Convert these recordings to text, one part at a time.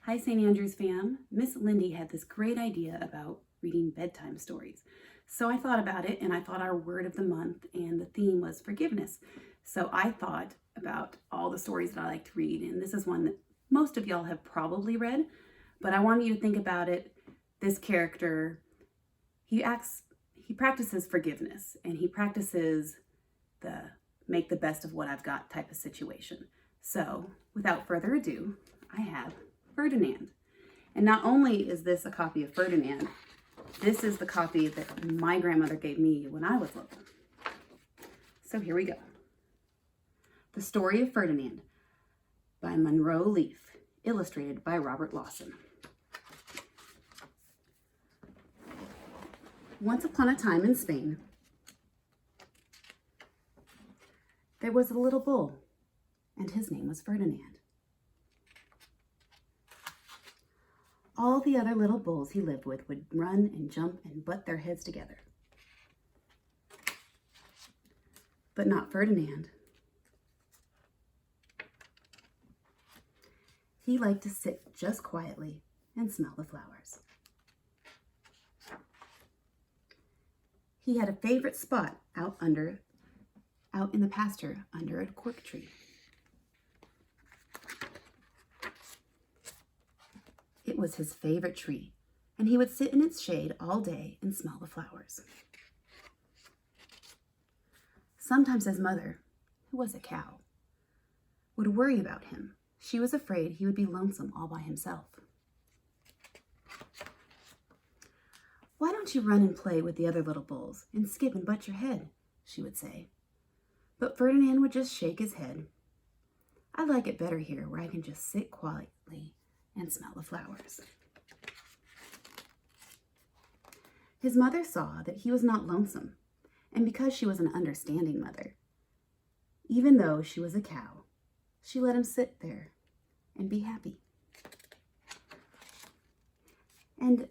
Hi, St. Andrews fam. Miss Lindy had this great idea about reading bedtime stories. So I thought about it, and I thought our word of the month and the theme was forgiveness. So I thought about all the stories that I like to read, and this is one that most of y'all have probably read, but I want you to think about it. This character, he practices forgiveness, and he practices the make the best of what I've got type of situation. So without further ado, I have Ferdinand. And not only is this a copy of Ferdinand, this is the copy that my grandmother gave me when I was little. So here we go. The Story of Ferdinand by Monroe Leaf, illustrated by Robert Lawson. Once upon a time in Spain, there was a little bull, and his name was Ferdinand. All the other little bulls he lived with would run and jump and butt their heads together. But not Ferdinand. He liked to sit just quietly and smell the flowers. He had a favorite spot out in the pasture under a cork tree. It was his favorite tree, and he would sit in its shade all day and smell the flowers. Sometimes his mother, who was a cow, would worry about him. She was afraid he would be lonesome all by himself. "Why don't you run and play with the other little bulls and skip and butt your head?" she would say. But Ferdinand would just shake his head. "I like it better here where I can just sit quietly and smell the flowers." His mother saw that he was not lonesome, and because she was an understanding mother, even though she was a cow, she let him sit there and be happy. And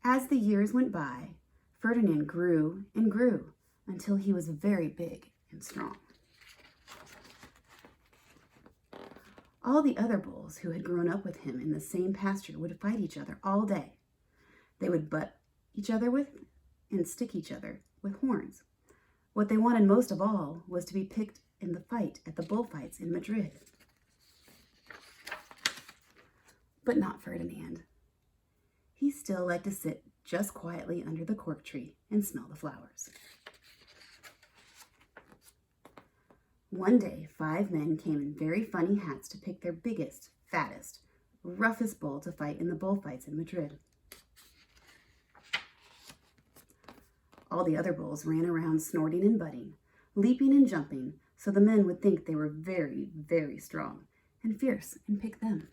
as the years went by, Ferdinand grew and grew until he was very big and strong. All the other bulls who had grown up with him in the same pasture would fight each other all day. They would butt each other with and stick each other with horns. What they wanted most of all was to be picked in the fight at the bullfights in Madrid. But not Ferdinand. He still liked to sit just quietly under the cork tree and smell the flowers. One day, 5 men came in very funny hats to pick their biggest, fattest, roughest bull to fight in the bullfights in Madrid. All the other bulls ran around snorting and butting, leaping and jumping, so the men would think they were very, very strong and fierce and pick them.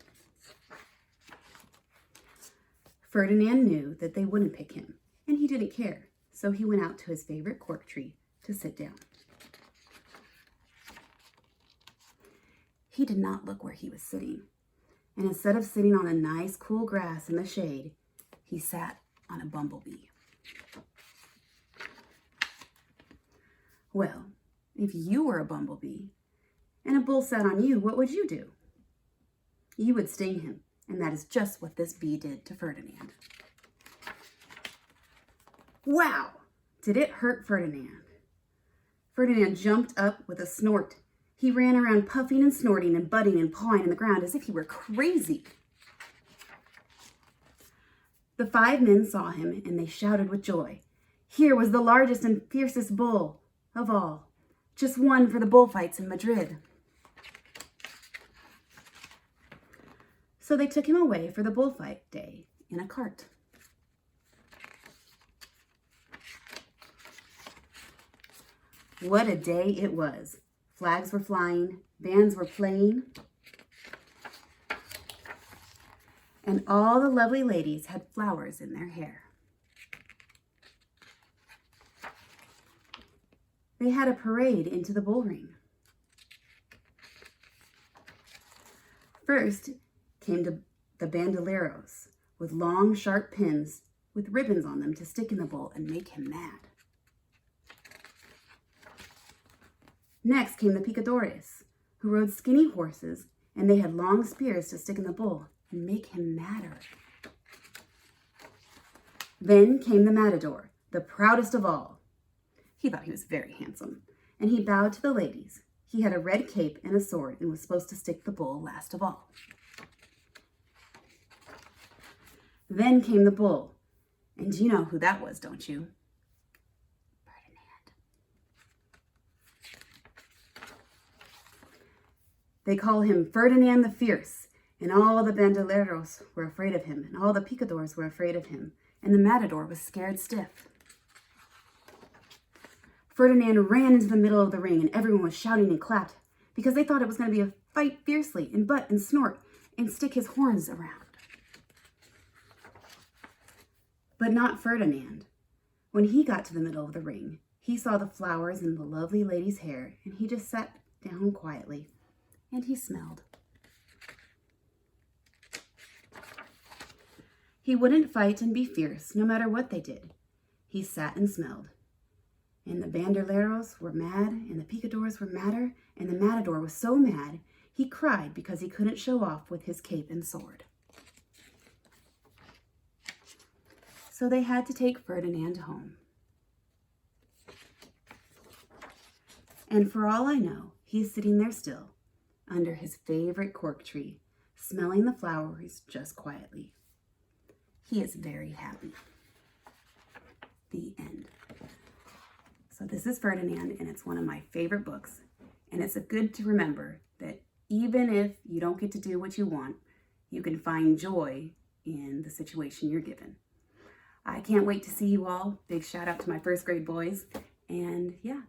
Ferdinand knew that they wouldn't pick him, and he didn't care, so he went out to his favorite cork tree to sit down. He did not look where he was sitting, and instead of sitting on a nice cool grass in the shade, he sat on a bumblebee. Well, if you were a bumblebee and a bull sat on you, what would you do? You would sting him, and that is just what this bee did to Ferdinand. Wow! Did it hurt Ferdinand? Ferdinand jumped up with a snort. He ran around puffing and snorting and butting and pawing in the ground as if he were crazy. The 5 men saw him and they shouted with joy. Here was the largest and fiercest bull of all, just one for the bullfights in Madrid. So they took him away for the bullfight day in a cart. What a day it was. Flags were flying, bands were playing, and all the lovely ladies had flowers in their hair. They had a parade into the bull ring. First came the bandoleros with long, sharp pins with ribbons on them to stick in the bull and make him mad. Next came the picadores, who rode skinny horses and they had long spears to stick in the bull and make him madder. Then came the matador, the proudest of all. He thought he was very handsome, and he bowed to the ladies. He had a red cape and a sword and was supposed to stick the bull last of all. Then came the bull, and you know who that was, don't you? Ferdinand. They call him Ferdinand the Fierce, and all the bandoleros were afraid of him, and all the picadors were afraid of him, and the matador was scared stiff. Ferdinand ran into the middle of the ring, and everyone was shouting and clapped because they thought it was going to be a fight fiercely and butt and snort and stick his horns around. But not Ferdinand. When he got to the middle of the ring, he saw the flowers in the lovely lady's hair, and he just sat down quietly, and he smelled. He wouldn't fight and be fierce, no matter what they did. He sat and smelled. And the bandoleros were mad, and the picadors were madder, and the matador was so mad, he cried because he couldn't show off with his cape and sword. So they had to take Ferdinand home. And for all I know, he's sitting there still, under his favorite cork tree, smelling the flowers just quietly. He is very happy. The end. So this is Ferdinand, and it's one of my favorite books. And it's good to remember that even if you don't get to do what you want, you can find joy in the situation you're given. I can't wait to see you all. Big shout out to my first grade boys. And yeah,